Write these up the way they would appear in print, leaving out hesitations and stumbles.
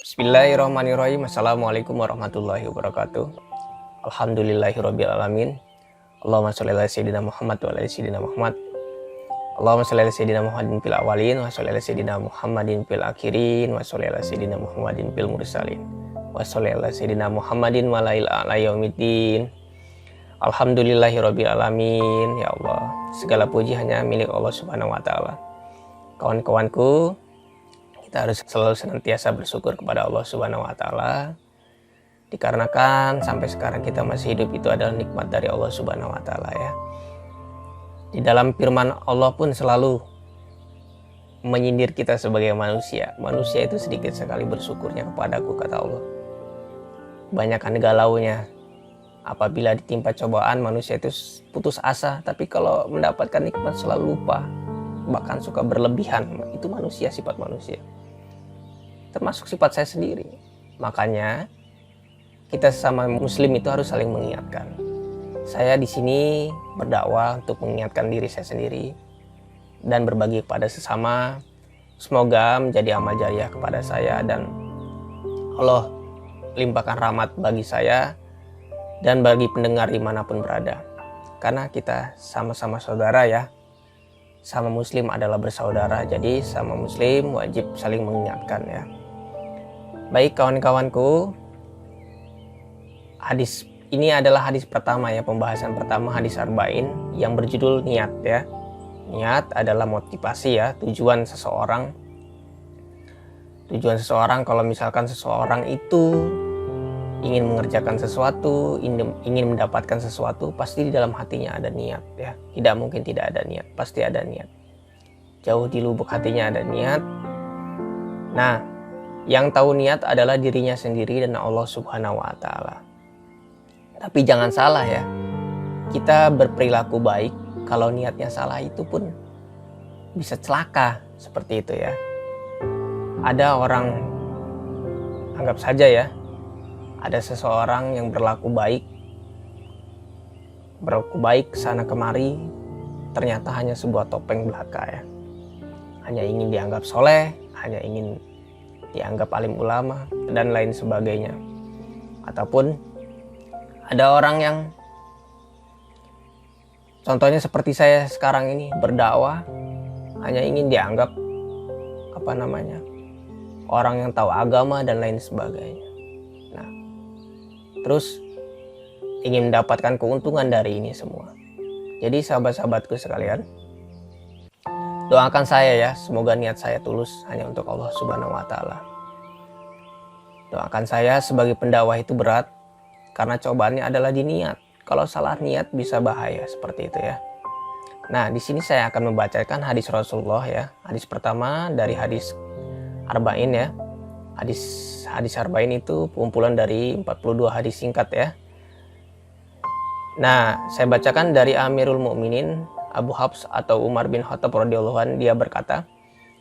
Bismillahirrahmanirrahim. Assalamualaikum warahmatullahi wabarakatuh. Alhamdulillahirabbil alamin. Allahumma sholli ala sayyidina Muhammad wa ala sayyidina Muhammad. Allahumma sholli ala sayyidina Muhammadin fil awwalin wa sholli ala sayyidina Muhammadin fil akhirin wa sholli ala sayyidina Muhammadin fil mursalin wa sholli ala sayyidina Muhammadin wa ala yaumiddin. Alhamdulillahirabbil alamin. Ya Allah, segala puji hanya milik Allah Subhanahu wa taala. Kawan-kawanku, kita harus selalu senantiasa bersyukur kepada Allah Subhanahu wa taala. Dikarenakan sampai sekarang kita masih hidup itu adalah nikmat dari Allah Subhanahu wa taala ya. Di dalam firman Allah pun selalu menyindir kita sebagai manusia. Manusia itu sedikit sekali bersyukurnya kepadaku, kata Allah. Banyakkan galaunya. Apabila ditimpa cobaan, manusia itu putus asa. Tapi kalau mendapatkan nikmat selalu lupa. Bahkan suka berlebihan. Itu manusia, sifat manusia. Termasuk sifat saya sendiri. Makanya kita sesama muslim itu harus saling mengingatkan. Saya di sini berdakwah untuk mengingatkan diri saya sendiri dan berbagi kepada sesama. Semoga menjadi amal jariah kepada saya dan Allah limpahkan rahmat bagi saya dan bagi pendengar dimanapun berada. Karena kita sama-sama saudara ya. Sama muslim adalah bersaudara, jadi sama muslim wajib saling mengingatkan ya. Baik kawan-kawanku, hadis ini adalah hadis pertama ya, pembahasan pertama hadis arba'in yang berjudul niat ya. Niat adalah motivasi ya, tujuan seseorang. Tujuan seseorang, kalau misalkan seseorang itu ingin mengerjakan sesuatu, ingin mendapatkan sesuatu, pasti di dalam hatinya ada niat ya. Tidak mungkin tidak ada niat, pasti ada niat. Jauh di lubuk hatinya ada niat. Nah, yang tahu niat adalah dirinya sendiri dan Allah Subhanahu wa taala. Tapi jangan salah ya. Kita berperilaku baik, kalau niatnya salah itu pun bisa celaka, seperti itu ya. Ada orang, anggap saja ya, ada seseorang yang berlaku baik sana kemari, ternyata hanya sebuah topeng belaka ya. Hanya ingin dianggap soleh, hanya ingin dianggap alim ulama dan lain sebagainya. Ataupun ada orang yang contohnya seperti saya sekarang ini berdakwah, hanya ingin dianggap orang yang tahu agama dan lain sebagainya. Nah, terus ingin mendapatkan keuntungan dari ini semua. Jadi sahabat-sahabatku sekalian, doakan saya ya, semoga niat saya tulus hanya untuk Allah Subhanahu wa taala. Doakan saya, sebagai pendakwah itu berat karena cobaannya adalah di niat. Kalau salah niat bisa bahaya, seperti itu ya. Nah, di sini saya akan membacakan hadis Rasulullah ya. Hadis pertama dari hadis arba'in ya. Hadis arba'in itu kumpulan dari 42 hadis singkat ya. Nah, saya bacakan dari Amirul Mukminin Abu Hafs atau Umar bin Khattab radhiyallahu anhu. Dia berkata,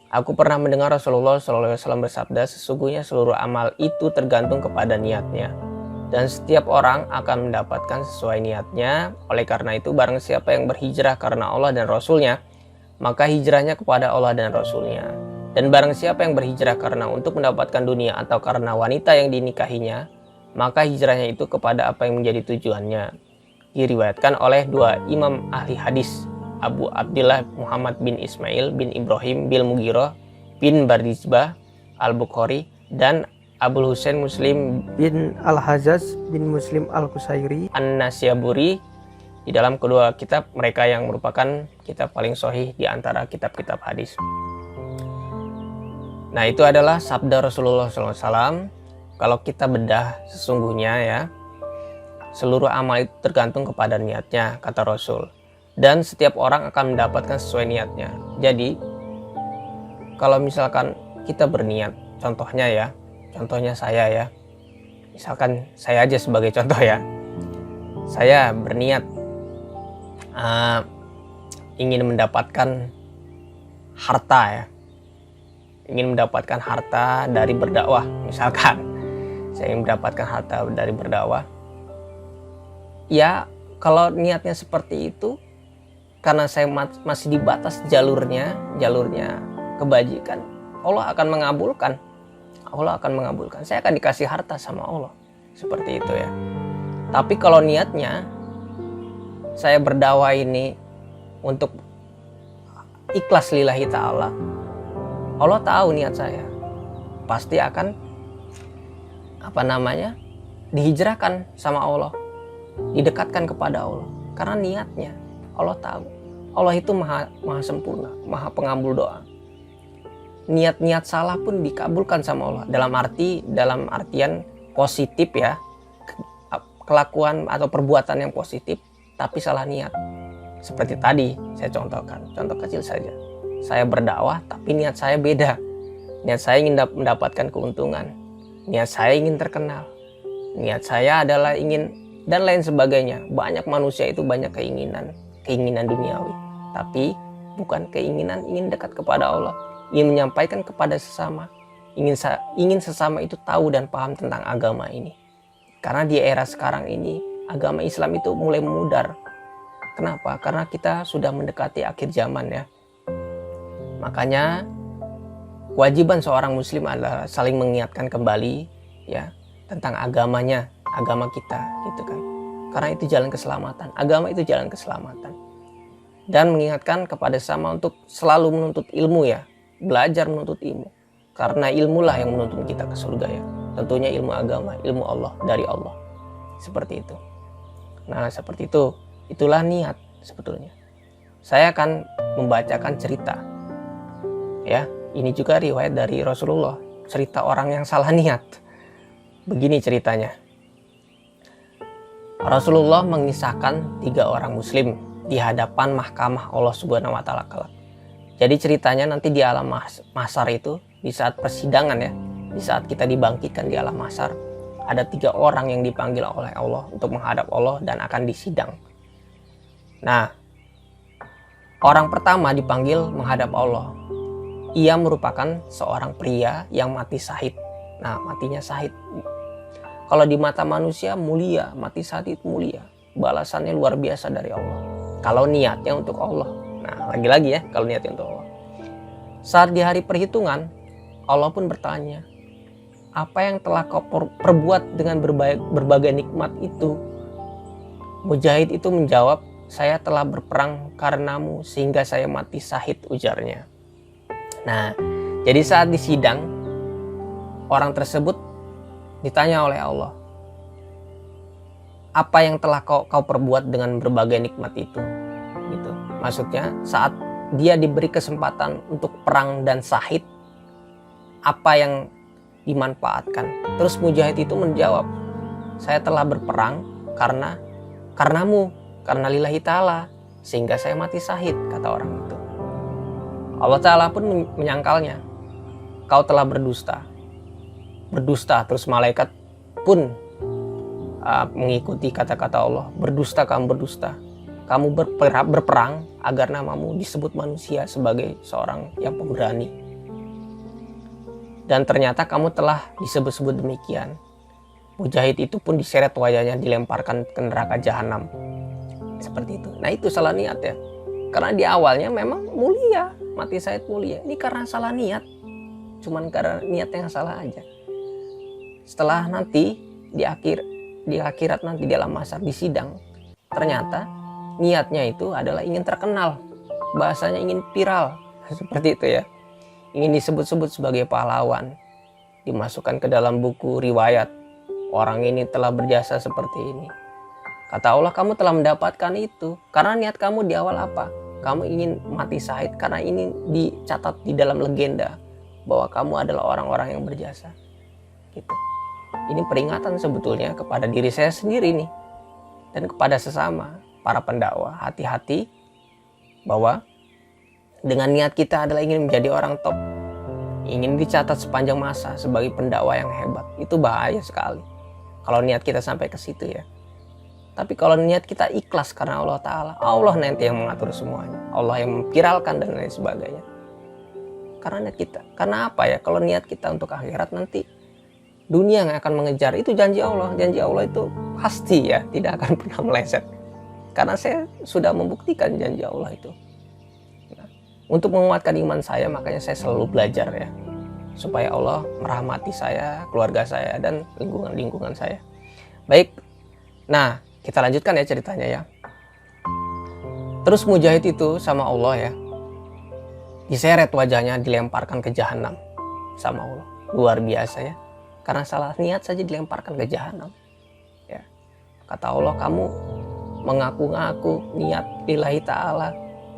"Aku pernah mendengar Rasulullah SAW bersabda, sesungguhnya seluruh amal itu tergantung kepada niatnya. Dan setiap orang akan mendapatkan sesuai niatnya. Oleh karena itu, barang siapa yang berhijrah karena Allah dan Rasulnya, maka hijrahnya kepada Allah dan Rasulnya. Dan barang siapa yang berhijrah karena untuk mendapatkan dunia atau karena wanita yang dinikahinya, maka hijrahnya itu kepada apa yang menjadi tujuannya." Diriwayatkan oleh dua imam ahli hadis, Abu Abdullah Muhammad bin Ismail bin Ibrahim bin Mughirah bin Bardizbah Al-Bukhari dan Abul Husain Muslim bin Al-Hajjaj bin Muslim Al-Qusairi An-Nasyaburi di dalam kedua kitab mereka yang merupakan kitab paling sahih di antara kitab-kitab hadis. Nah, itu adalah sabda Rasulullah SAW. Kalau kita bedah sesungguhnya ya, seluruh amal itu tergantung kepada niatnya, kata Rasul. Dan setiap orang akan mendapatkan sesuai niatnya. Jadi, kalau misalkan kita berniat, contohnya saya ya. Misalkan saya aja sebagai contoh ya. Saya berniat ingin mendapatkan harta ya. Ingin mendapatkan harta dari berdakwah, misalkan. Saya ingin mendapatkan harta dari berdakwah. Ya, kalau niatnya seperti itu, karena saya masih di batas jalurnya kebajikan, Allah akan mengabulkan. Allah akan mengabulkan. Saya akan dikasih harta sama Allah. Seperti itu ya. Tapi kalau niatnya saya berdakwah ini untuk ikhlas lillahi ta'ala, Allah tahu niat saya. Pasti akan dihijrahkan sama Allah, didekatkan kepada Allah. Karena niatnya Allah tahu. Allah itu maha sempurna, maha pengabul doa. Niat-niat salah pun dikabulkan sama Allah. Dalam artian positif ya, kelakuan atau perbuatan yang positif tapi salah niat. Seperti tadi saya contohkan, contoh kecil saja. Saya berdakwah tapi niat saya beda. Niat saya ingin mendapatkan keuntungan. Niat saya ingin terkenal. Niat saya adalah ingin dan lain sebagainya. Banyak manusia itu banyak keinginan duniawi. Tapi bukan keinginan ingin dekat kepada Allah. Ingin menyampaikan kepada sesama. Ingin sesama itu tahu dan paham tentang agama ini. Karena di era sekarang ini agama Islam itu mulai memudar. Kenapa? Karena kita sudah mendekati akhir zaman ya. Makanya kewajiban seorang muslim adalah saling mengingatkan kembali ya tentang agamanya, agama kita gitu kan. Karena itu jalan keselamatan. Agama itu jalan keselamatan. Dan mengingatkan kepada sesama untuk selalu menuntut ilmu ya. Belajar menuntut ilmu. Karena ilmulah yang menuntun kita ke surga ya. Tentunya ilmu agama, ilmu Allah, dari Allah. Seperti itu. Nah seperti itu. Itulah niat sebetulnya. Saya akan membacakan cerita. Ya, ini juga riwayat dari Rasulullah. Cerita orang yang salah niat. Begini ceritanya. Rasulullah mengisahkan 3 orang muslim di hadapan mahkamah Allah Subhanahu wa taala kelak. Jadi ceritanya nanti di alam mahsyar itu, di saat persidangan ya, di saat kita dibangkitkan di alam mahsyar, ada 3 orang yang dipanggil oleh Allah untuk menghadap Allah dan akan disidang. Nah, orang pertama dipanggil menghadap Allah. Ia merupakan seorang pria yang mati syahid. Nah, matinya syahid. Kalau di mata manusia mulia, mati syahid mulia. Balasannya luar biasa dari Allah. Kalau niatnya untuk Allah. Nah, lagi-lagi ya, kalau niatnya untuk Allah. Saat di hari perhitungan, Allah pun bertanya, apa yang telah kau perbuat dengan berbagai nikmat itu? Mujahid itu menjawab, saya telah berperang karenamu sehingga saya mati syahid, ujarnya. Nah, jadi saat disidang, orang tersebut ditanya oleh Allah, apa yang telah kau perbuat dengan berbagai nikmat itu? Gitu. Maksudnya saat dia diberi kesempatan untuk perang dan syahid, apa yang dimanfaatkan? Terus Mujahid itu menjawab, saya telah berperang karenamu, karena lillahi ta'ala, sehingga saya mati syahid, kata orang itu. Allah Ta'ala pun menyangkalnya, kau telah berdusta. Terus malaikat pun mengikuti kata-kata Allah, berdusta, kamu berperang agar namamu disebut manusia sebagai seorang yang pemberani. Dan ternyata kamu telah disebut-sebut demikian. Mujahid itu pun diseret wajahnya, dilemparkan ke neraka jahanam. Seperti itu. Nah itu salah niat ya. Karena di awalnya memang mulia, mati syahid mulia. Ini karena salah niat. Cuman karena niat yang salah aja. Setelah nanti di akhirat nanti di alam mahsyar disidang, ternyata niatnya itu adalah ingin terkenal. Bahasanya ingin viral. Seperti itu ya. Ingin disebut-sebut sebagai pahlawan. Dimasukkan ke dalam buku riwayat. Orang ini telah berjasa seperti ini. Kata Allah, kamu telah mendapatkan itu. Karena niat kamu di awal apa? Kamu ingin mati syahid. Karena ini dicatat di dalam legenda. Bahwa kamu adalah orang-orang yang berjasa. Gitu. Ini peringatan sebetulnya kepada diri saya sendiri nih. Dan kepada sesama. Para pendakwah, hati-hati bahwa dengan niat kita adalah ingin menjadi orang top, ingin dicatat sepanjang masa sebagai pendakwah yang hebat, itu bahaya sekali kalau niat kita sampai ke situ ya. Tapi kalau niat kita ikhlas karena Allah Ta'ala, Allah nanti yang mengatur semuanya, Allah yang memviralkan dan lain sebagainya. Karena niat kita, karena apa ya, kalau niat kita untuk akhirat nanti dunia yang akan mengejar, itu janji Allah itu pasti ya, tidak akan pernah meleset. Karena saya sudah membuktikan janji Allah itu. Nah, untuk menguatkan iman saya, makanya saya selalu belajar ya. supaya Allah merahmati saya, keluarga saya, dan lingkungan saya. Baik, nah kita lanjutkan ya ceritanya ya. Terus Mujahid itu sama Allah ya, diseret wajahnya, dilemparkan ke jahanam sama Allah. Luar biasa ya, karena salah niat saja dilemparkan ke jahanam ya. Kata Allah, kamu mengaku-ngaku niat lillahi ta'ala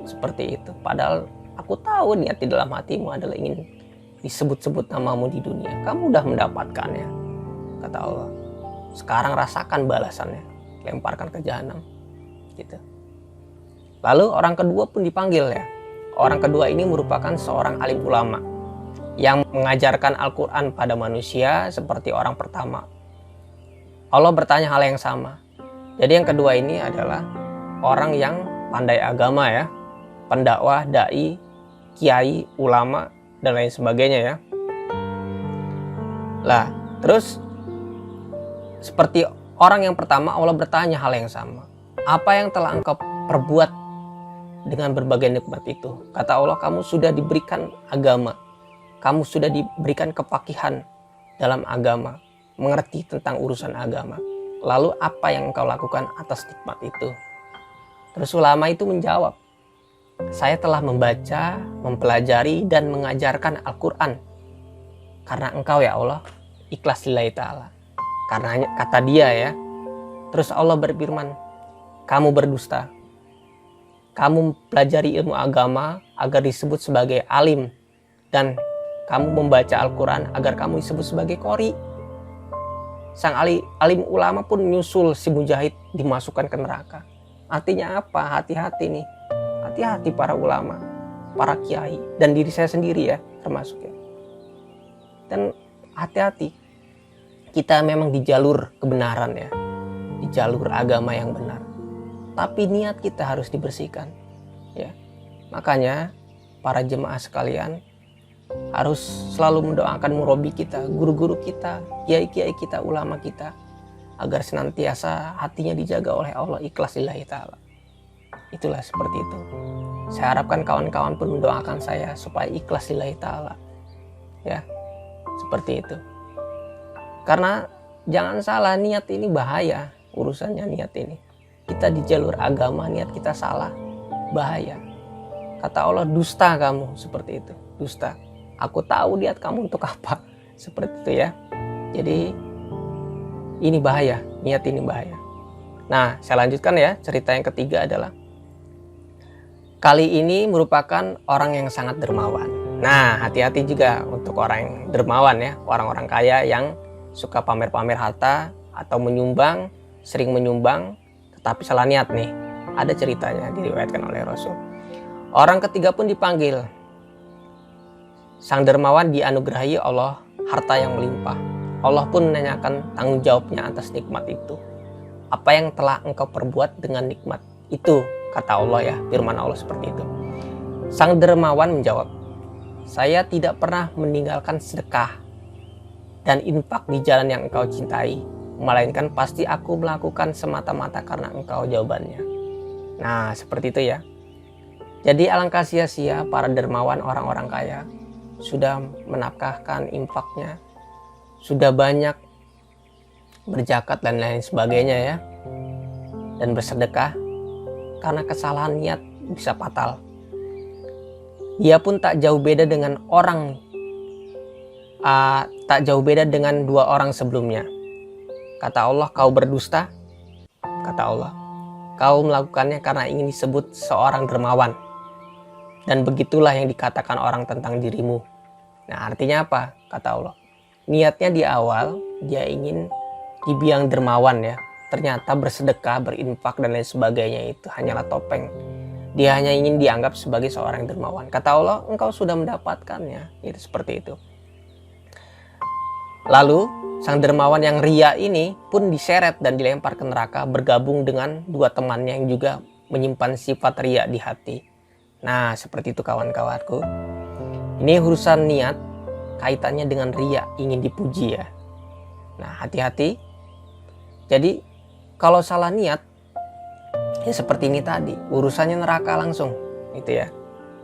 seperti itu, padahal aku tahu niat di dalam hatimu adalah ingin disebut-sebut namamu di dunia. Kamu udah mendapatkannya, kata Allah. Sekarang rasakan balasannya, lemparkan ke jahanam gitu. Lalu orang kedua pun dipanggil ya. Orang kedua ini merupakan seorang alim ulama yang mengajarkan Al-Quran pada manusia seperti orang pertama. Allah bertanya hal yang sama. Jadi yang kedua ini adalah orang yang pandai agama ya, pendakwah, dai, kiai, ulama, dan lain sebagainya ya. Lah, terus seperti orang yang pertama, Allah bertanya hal yang sama. Apa yang telah engkau perbuat dengan berbagai nikmat itu? Kata Allah, kamu sudah diberikan agama, kamu sudah diberikan kepakihan dalam agama, mengerti tentang urusan agama. Lalu apa yang engkau lakukan atas nikmat itu? Terus ulama itu menjawab, saya telah membaca, mempelajari, dan mengajarkan Al-Quran karena engkau ya Allah, ikhlas lillahi ta'ala. Karena kata dia ya. Terus Allah berfirman, kamu berdusta, kamu mempelajari ilmu agama agar disebut sebagai alim, dan kamu membaca Al-Quran agar kamu disebut sebagai qori. Sang alim ulama pun nyusul si Mujahid dimasukkan ke neraka. Artinya apa? Hati-hati nih. Hati-hati para ulama, para kiai, dan diri saya sendiri ya termasuk ya. Dan hati-hati, kita memang di jalur kebenaran ya, di jalur agama yang benar. Tapi niat kita harus dibersihkan ya. Makanya para jemaah sekalian harus selalu mendoakan murabi kita, guru-guru kita, kiai-kiai kita, ulama kita, agar senantiasa hatinya dijaga oleh Allah, ikhlas lillahi ta'ala. Itulah seperti itu. Saya harapkan kawan-kawan pun mendoakan saya supaya ikhlas lillahi ta'ala ya, seperti itu. Karena jangan salah, niat ini bahaya. Urusannya niat ini, kita di jalur agama niat kita salah, bahaya. Kata Allah, dusta kamu, seperti itu, dusta. Aku tahu niat kamu untuk apa, seperti itu ya. Jadi ini bahaya, niat ini bahaya. Nah, saya lanjutkan ya. Cerita yang ketiga adalah kali ini merupakan orang yang sangat dermawan. Nah, hati-hati juga untuk orang yang dermawan ya, orang-orang kaya yang suka pamer-pamer harta atau menyumbang, sering menyumbang, tetapi salah niat nih. Ada ceritanya diriwayatkan oleh Rasul. Orang ketiga pun dipanggil. Sang dermawan dianugerahi Allah harta yang melimpah. Allah pun menanyakan tanggung jawabnya atas nikmat itu. Apa yang telah engkau perbuat dengan nikmat itu? Kata Allah ya, firman Allah seperti itu. Sang dermawan menjawab, saya tidak pernah meninggalkan sedekah dan infak di jalan yang engkau cintai, melainkan pasti aku melakukan semata-mata karena engkau jawabannya. Nah, seperti itu ya. Jadi alangkah sia-sia para dermawan orang-orang kaya sudah menafkahkan infaknya, sudah banyak berzakat dan lain sebagainya ya, dan bersedekah, karena kesalahan niat bisa fatal. Dia pun tak jauh beda dengan dua orang sebelumnya. Kata Allah, kau berdusta. Kata Allah, kau melakukannya karena ingin disebut seorang dermawan. Dan begitulah yang dikatakan orang tentang dirimu. Nah, artinya apa? Kata Allah, niatnya di awal dia ingin dibilang dermawan ya. Ternyata bersedekah, berinfak dan lain sebagainya itu hanyalah topeng. Dia hanya ingin dianggap sebagai seorang dermawan. Kata Allah, engkau sudah mendapatkannya. Itu seperti itu. Lalu sang dermawan yang ria ini pun diseret dan dilempar ke neraka, bergabung dengan dua temannya yang juga menyimpan sifat ria di hati. Nah, seperti itu kawan-kawanku. Ini urusan niat, kaitannya dengan ria, ingin dipuji ya. Nah, hati-hati. Jadi kalau salah niat, ya seperti ini tadi, urusannya neraka langsung, gitu ya.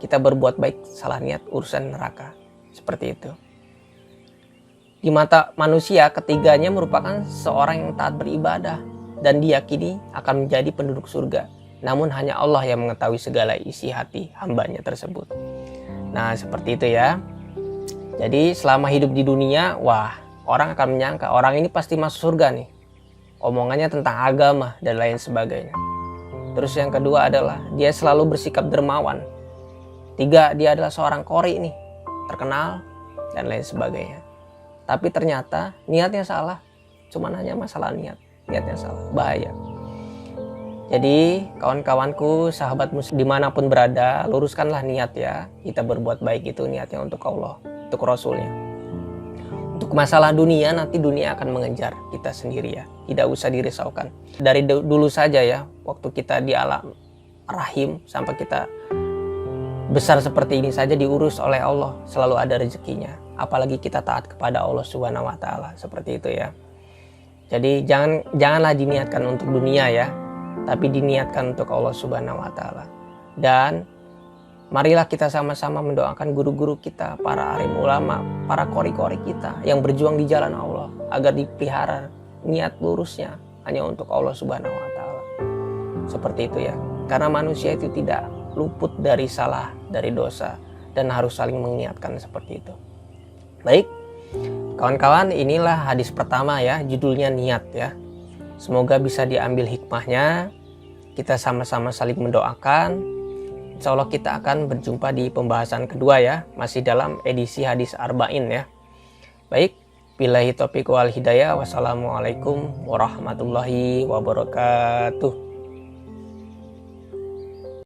Kita berbuat baik, salah niat, urusan neraka, seperti itu. Di mata manusia, ketiganya merupakan seorang yang taat beribadah dan diyakini akan menjadi penduduk surga. Namun hanya Allah yang mengetahui segala isi hati hambanya tersebut. Nah, seperti itu ya. Jadi selama hidup di dunia, wah, orang akan menyangka orang ini pasti masuk surga nih. Omongannya tentang agama dan lain sebagainya. Terus yang kedua adalah dia selalu bersikap dermawan. 3, dia adalah seorang qori nih, terkenal dan lain sebagainya. Tapi ternyata niatnya salah. Cuman hanya masalah niatnya salah, bahaya. Jadi kawan-kawanku, sahabat muslim dimanapun berada, luruskanlah niat ya. Kita berbuat baik itu niatnya untuk Allah, untuk Rasulnya. Untuk masalah dunia, nanti dunia akan mengejar kita sendiri ya. Tidak usah dirisaukan. Dari dulu saja ya, waktu kita di alam rahim sampai kita besar seperti ini saja diurus oleh Allah. Selalu ada rezekinya. Apalagi kita taat kepada Allah Subhanahu wa Ta'ala. Seperti itu ya. Jadi janganlah diniatkan untuk dunia ya, tapi diniatkan untuk Allah Subhanahu wa Ta'ala. Dan marilah kita sama-sama mendoakan guru-guru kita, para alim ulama, para qori-qori kita yang berjuang di jalan Allah agar dipelihara niat lurusnya hanya untuk Allah Subhanahu wa Ta'ala. Seperti itu ya. Karena manusia itu tidak luput dari salah, dari dosa, dan harus saling mengingatkan seperti itu. Baik, kawan-kawan, inilah hadis pertama ya, judulnya niat ya. Semoga bisa diambil hikmahnya. Kita sama-sama saling mendoakan. Insya Allah kita akan berjumpa di pembahasan kedua ya, masih dalam edisi hadis arba'in ya. Baik, billahi taufiq wal hidayah. Wassalamualaikum warahmatullahi wabarakatuh.